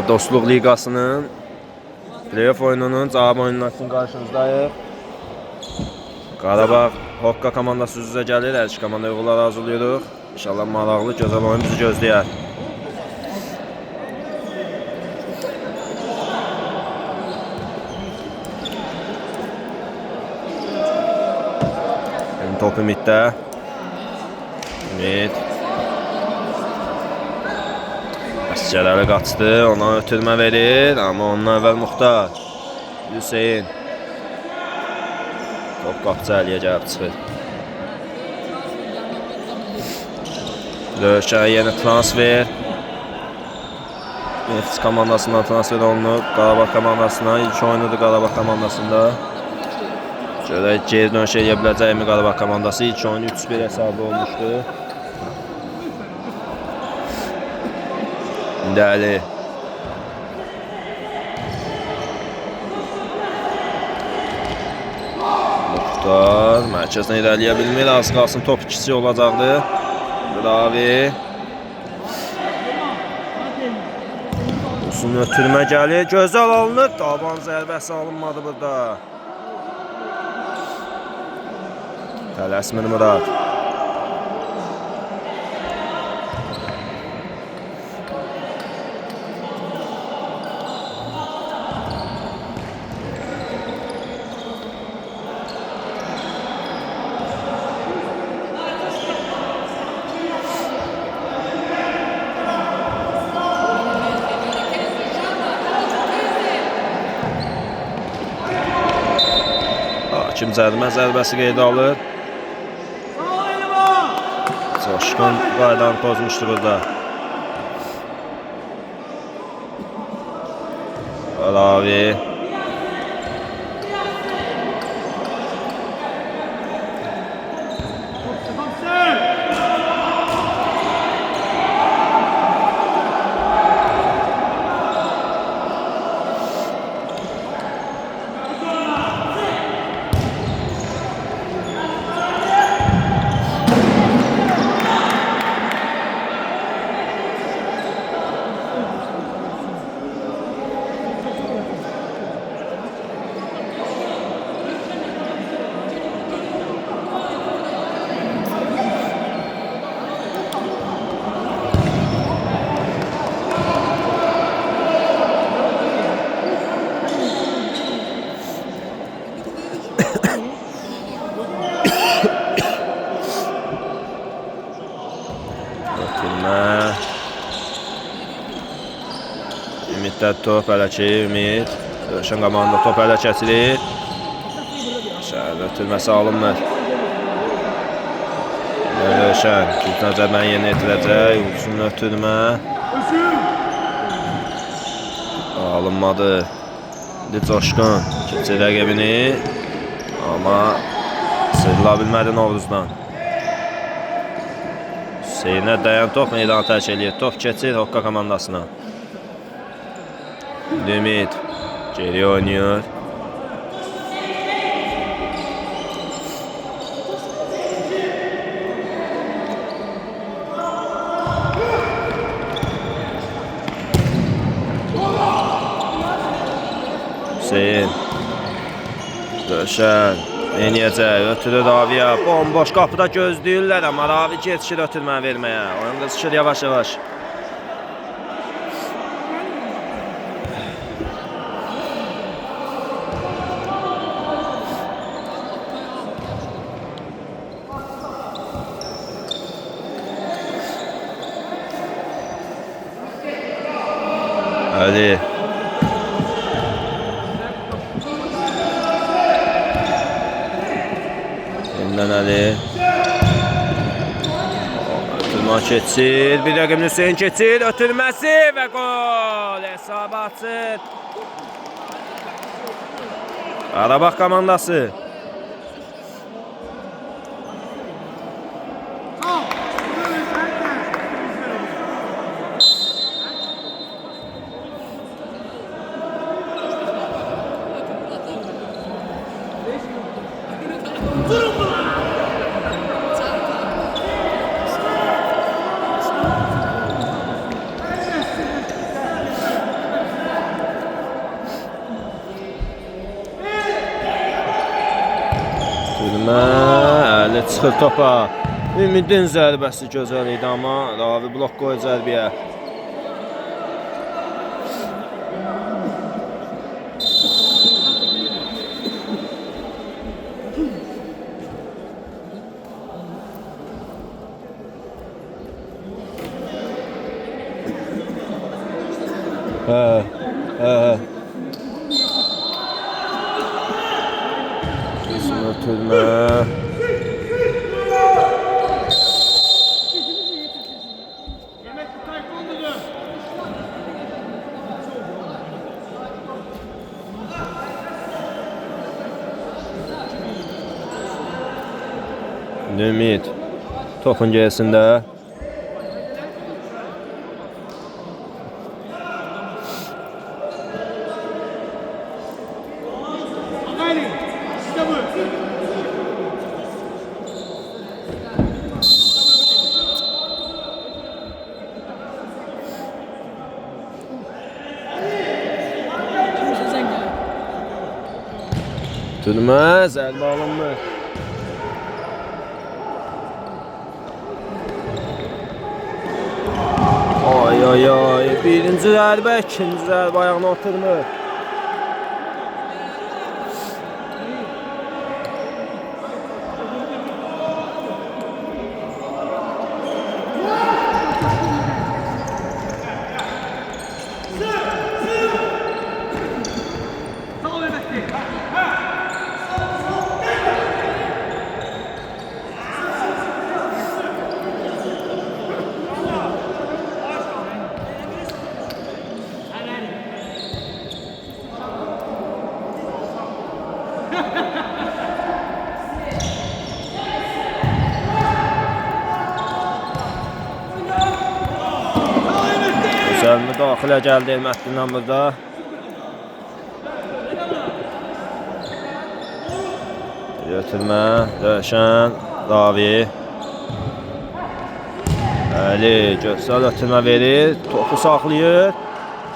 Dostluq Liqasının playoff oyununun cavab oyununa üçün qarşınızdayıq. Qarabağ Hokka komandası üzrə gəlir. Hər iki komanda uğurlar arzulayırıq. İnşallah maraqlı, gözəl oyun bizi gözləyər. Top Ümitdə. Ümit. Əsgərəli qaçdı, ona ötürmə verir, amma ondan əvvəl Muxtar. Hüseyin. Top qapıcı Əliyə gəlib çıxır. Döyüşə yeni transfer. Neftis komandasından transfer olunub. Qarabağ komandasına. İlk oyunudur Qarabağ komandasında. Görək geri dönüş edə biləcəkmi Qarabağ komandası. İlk oyunu 3-1 hesabı olmuşdu. İndi Əli. Muxtar mərkəzdən irəliyə bilmir. Az qalsın top ikisi olacaqdı. Ravi. Uzun ötürmə gəlir. Gözəl alınır. Taban zərbəsi alınmadı burada. Tələsmir Murad. Hakim cərimə zərbəsi qeydə alır. Coşqun qaydanı pozmuşdur burada. Ravi. Ümitdə top hələ ki, Ümit. Döyüşən komanda top hələ kəsilir. Şəhər ötürməsi alınmır. Döyüşən Gültan Cəbəni yeni etiləcək. Uzun ötürmə. Alınmadı. İndi Coşqun keçir rəqibini. Amma sıyrıla bilmədi Novruzdan. Hüseynə dayan top meydanı tərk eləyir. Top keçir Hokka komandasına. Ümit geri oynuyor. Hüseyin. Döşən. Eniyəcək. Ötürür Raviyə. Bomboş qapıda gözləyirlər. Amma Ravi geçişir ötürməni verməyə. Oyun qızışır yavaş-yavaş. Hadi. Yeniden Ali. Ötürmə keçir. Bir rəqibini Hüseyin keçir. Ötürməsi və gol. Hesabı açır. Qarabağ komandası. Ötürmə, əli çıxır topa. Ümidin zərbəsi gözəl idi, amma Ravi blok qoyur zərbəyə. Ötürmə. Ümid topun gerisində. Ötürmə, zərbə alınmır. Ay ay ay, birinci zərbə, ikinci zərbə ayağına oturmur. Gözəl müdaxilə gəldi Elməddinlə burada. Ötürmə, Rövşən, Ravi. Əli, gözəl ötürmə verir, topu saxlayır.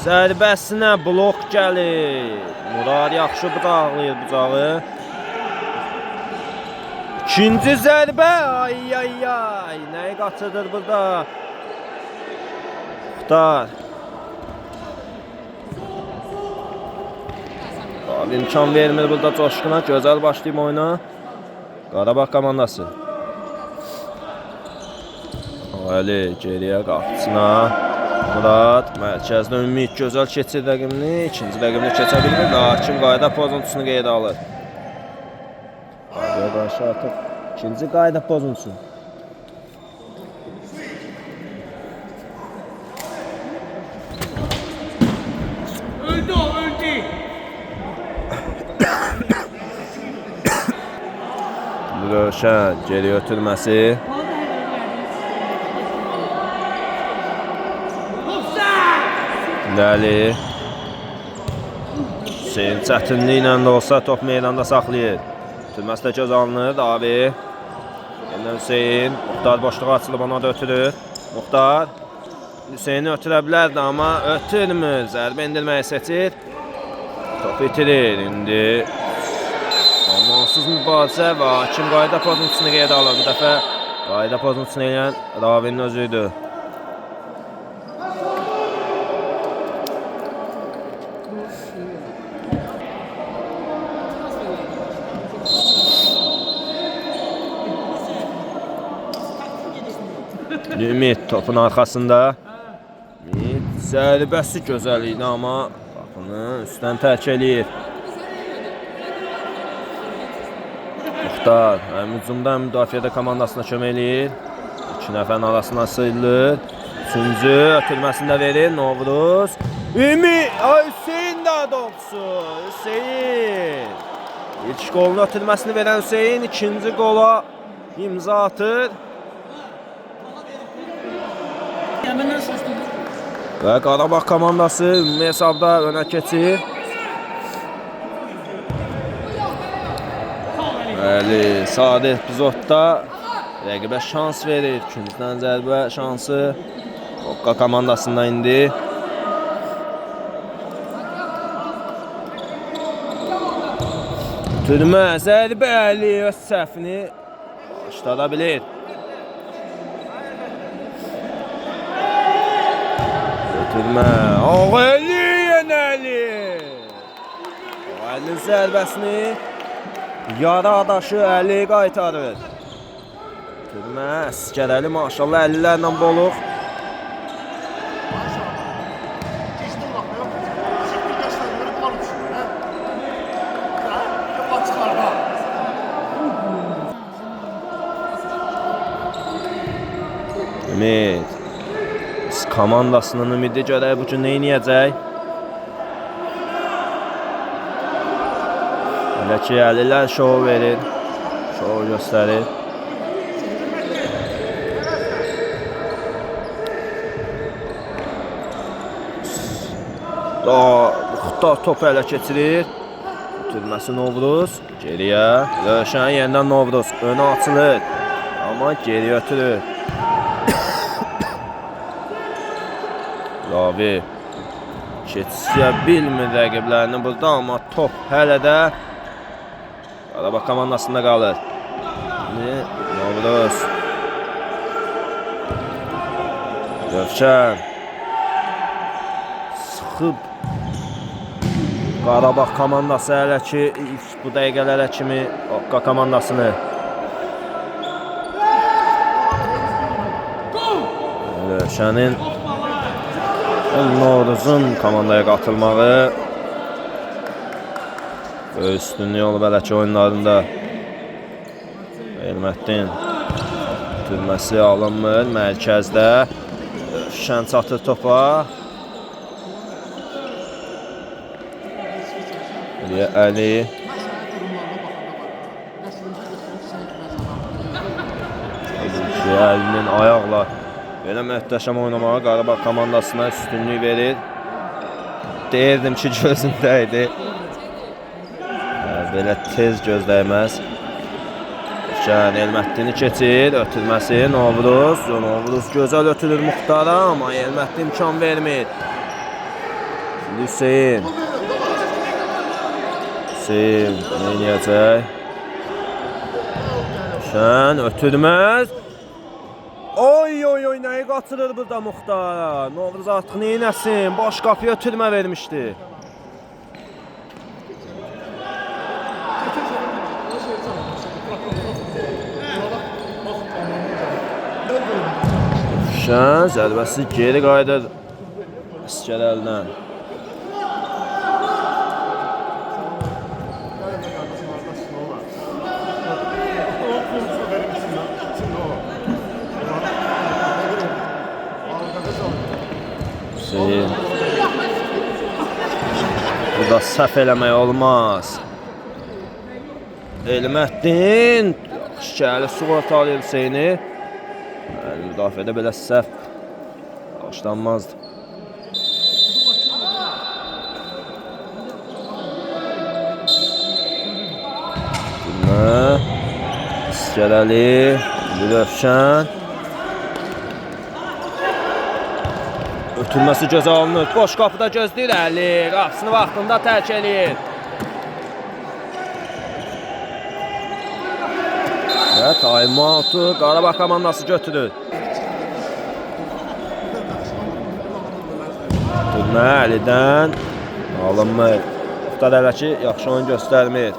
Zərbəsinə blok gəlir. Murad yaxşı bıçaqlayır bucağı. İkinci zərbə, ay ay ay, nəyi qaçırdır burada? Muxtar. Abi imkan vermir burada Coşquna, gözəl başlayıb oyuna. Qarabağ komandası. Əli geriyə qapısına. Murad mərkəzdə Ümid gözəl keçir rəqibini, ikinci rəqibini keçə bilmir, lakin qayda pozuntusunu qeydə alır. Qaydaya qarşı artıq ikinci qayda pozuntusu. Öldü o, öldü. Rövşən geri ötürməsi. Dəli. Hüseyin çətinliklə də olsa top meydanda saxlayır. Ötürməsi də göz alınır. Abi. Yenə Hüseyin. Muxtar boşluğa açılıb ona da ötürür. Muxtar. Hüseyini ötürə bilərdi, amma ötürmür. Zərbə indirməyi seçir. Top itirir. İndi amansız mübarizə və hakim qayda pozuntusunu qeydə alır. Bu dəfə qayda pozuntusunu eləyən Ravinin özüydü. Ümid topun arxasında. Ümid zərbəsi gözəl idi, amma qapını üstdən tərk eləyir. Muxtar həm hücumda həm müdafiədə komandasına kömək eləyir. İki nəfərin arasına sıyrılır. Üçüncü ötürməsində verir Novruz. Ümid, Hüseyin də adolsu. Hüseyin. İlk qolunu ötürməsini verən Hüseyin ikinci qola imza atır. Və Qarabağ komandası ümumi hesabda önə keçir. Bəli, sadə epizodda rəqibə şans verir. İkincidən zərbə şansı Qokqa komandasında indi. Ötürmə, Zərbəli öz səhvini başlada bilir. Ötürmə, Ağəli Yenəli. Ağəlinin zərbəsini yara adaşı Əli qaytarır. Ötürmə, Əskərəli maşallah əllilərlə boluq. Ümid komandasının ümidi görək bu gün nə edəcək? Elə ki, əlilər şou verir, şou göstərir. Muxtar topu ələ keçirir. Ötürməsi Novruz. Geriyə. Rövşən yenidən Novruz. Önə açılır. Amma geriyə ötürür. Ravi keçsə bilmir rəqiblərini burada, amma top hələ də Qarabağ komandasında qalır. Novruz. Rövşən sıxıb Qarabağ komandası hələ ki bu dəqiqələrə kimi Oqqa komandasını Rövşənin Novruzun komandaya qatılmağı üstünlük olub hələ ki oyunlarında. Elməddin türməsi alınmır mərkəzdə. Şən çatır topa. Əli Əlinin ayaqla belə möhtəşəm oynamağa Qarabağ komandasına üstünlük verir. Deyirdim ki, gözümdə idi. Belə tez gözdəyməz. Elməddini keçir, ötürməsi Novruz. Novruz gözəl ötürür Muxtara, amma Elməddi imkan vermir. Hüseyin nə edəcək? Şən ötürməz. Oy, nəyi qaçırır burada Muxtara? Novruz artıq neynəsin? Baş qapıya ötürmə vermişdi. Şən zərbəsi geri qayıdır Əskərəldən. Burada səhv eləmək olmaz. Elməddin şikəli sığorta alır Hüseyni. Müdafiədə belə səhv başlanmazdı. Əskərəli, Rövşən. Ötürməsi gözə alınır. Boş qapıda gözləyir Əli. Qapısını vaxtında tərk eləyir. Və time-out'u Qarabağ komandası götürür. Ötürmə Əlidən alınmır. Muxtar hələ ki yaxşı oyun göstərmir.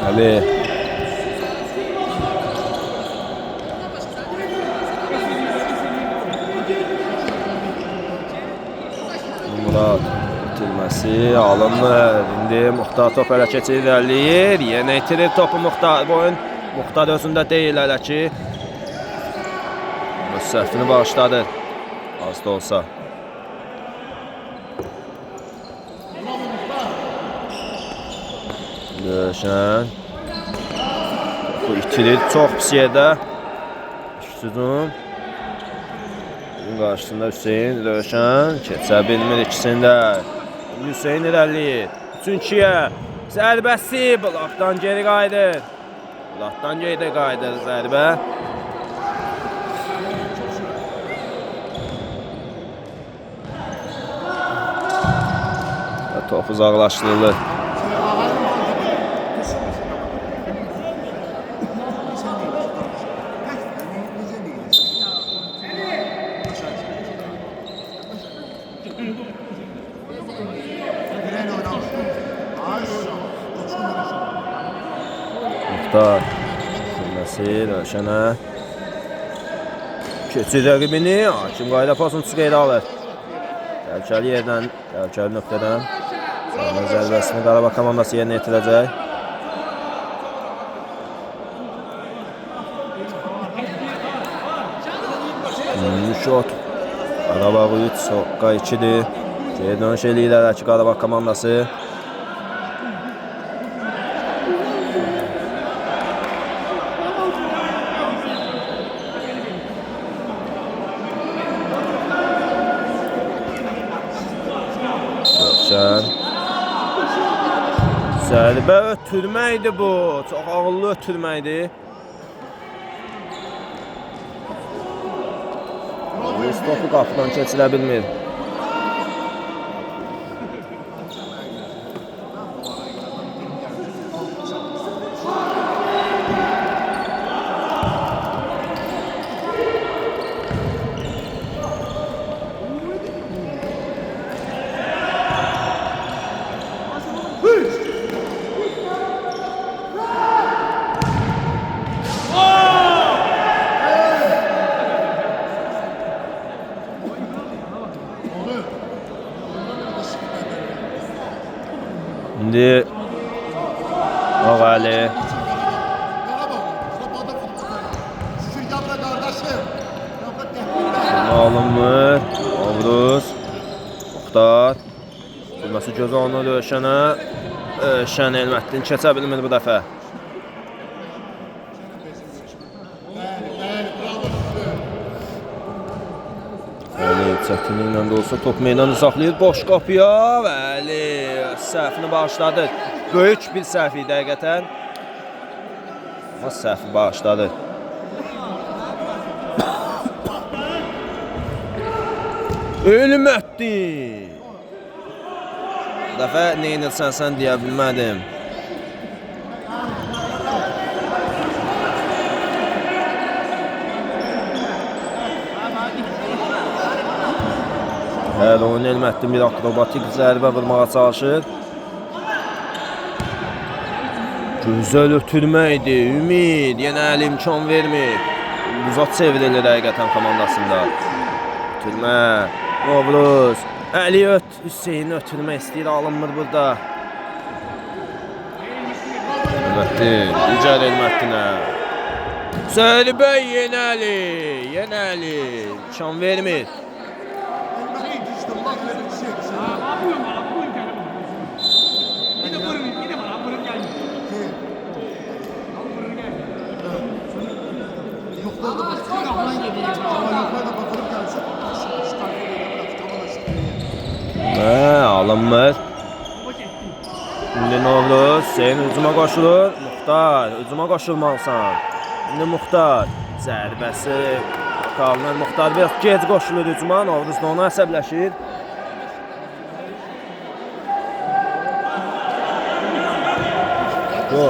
Əli Murad itirməsi alınmır. İndi Muxtar top hələ keçir, irəliyir. Yenə itirir topu Muxtar. Bu oyun Muxtar özündə deyil hələ ki. Öz səhvini bağışladı. Az da olsa. Rövşən topu itirir çox pis yerdə. Üstüdün qarşısında Hüseyin, Rövşən keçə bilmir ikisində. Hüseyin irəliyir. 3-2-yə zərbəsi blokdan geri qayıdır. Polatdan geydə qayıdır zərbə. Top uzaqlaşdırılır. Muxtar sürməsi Rövşənə keçir rəqibini. Hakim qayda pasını qeydə alır. Təhlükəli yerdən, təhlükəli nöqtədən Sərmən zərbəsini Qarabağ komandası yerinə yetirəcək. Şot Qarabağ 3, Soqqa 2-dir. Geri dönüş eləyirlər ki Qarabağ komandası. Zərbə ötürməkdir bu. Çox ağıllı ötürməkdir. Topu qapıdan keçirə bilmir. İndi Ağali alınmır. Ovruz Muxtar sürməsi göz alınır Rövşənə. Rövşən Elməddin keçə bilmir bu dəfə. Çətinliklə də olsa top meydanı saxlayır. Boş qapıya Vəli səhvini bağışladı. Böyük bir səhv idi həqiqətən. Amma səhvi bağışladı. Elməddin. Bu dəfə neynirsən sən deyə bilmədim. Hələ oyun Elməddin bir akrobatik zərbə vurmağa çalışır. Gözəl ötürməkdir. Ümid yenə əli imkan vermir. Uzat çevrilir həqiqətən komandasında. Ötürmə. Ovruz. Əli Hüseyin ötürmək istəyir. Alınmır burada. Elməddin. Digər Elməddinə. Zərbə yenə əli. Yenə əli. İmkan vermir. Alınmır. İndi Novruz Hüseyin hücuma qoşulur. Muxtar hücuma qoşulmalısan. İndi Muxtar zərbəsi qalınır. Muxtar biraz gec qoşulur hücuma. Novruz da ona əsəbləşir. Go.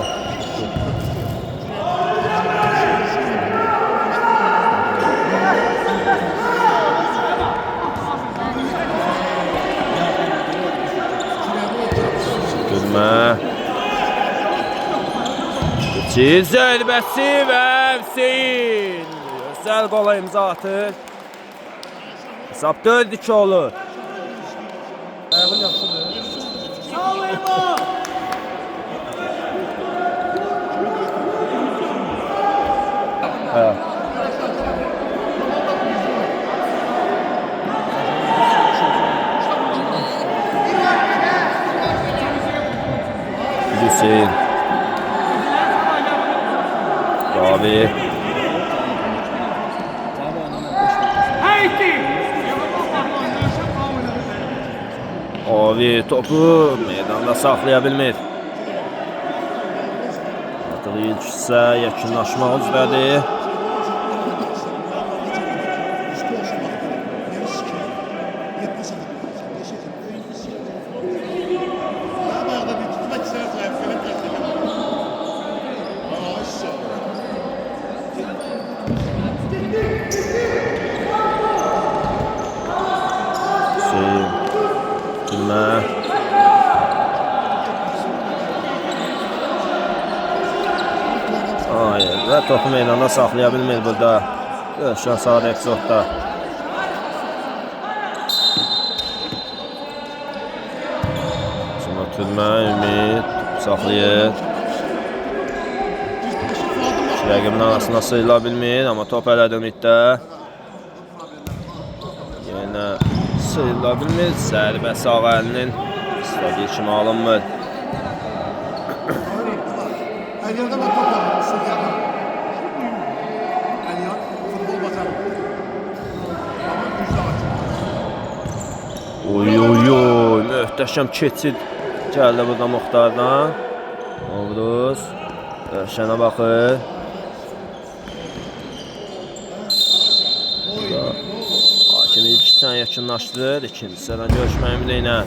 Geçir zərbəsi və Hüseyin gözəl qola imza atır. Hesab 4-2 olur. Ayağın yaxşıdır. Sağ ol Emo. Hə. Hüseyin. Abi. Abi topu meydanda saxlaya bilmir. Artıq ilk hissə yekunlaşmaq üzrədir. Hüseyin Gülmə. Hayır, və topu meydanda saxlaya bilmir burada. Görüşən Saad Exotda. Sonra Türmə, Ümid saxlayır. Rəqibin arasında sıyrıla bilmir, amma top elədi Ümiddə. Yenə sıyrıla bilmir, zərbə sağ əlinin istədiyi kimi alınmır. Oy, möhtəşəm keçid gəldi burada Muxtardan. Ovruz Rövşənə baxır. Hakim ilk hissəni yekunlaşdırır. İkinci hissədən görüşmək ümidi ilə.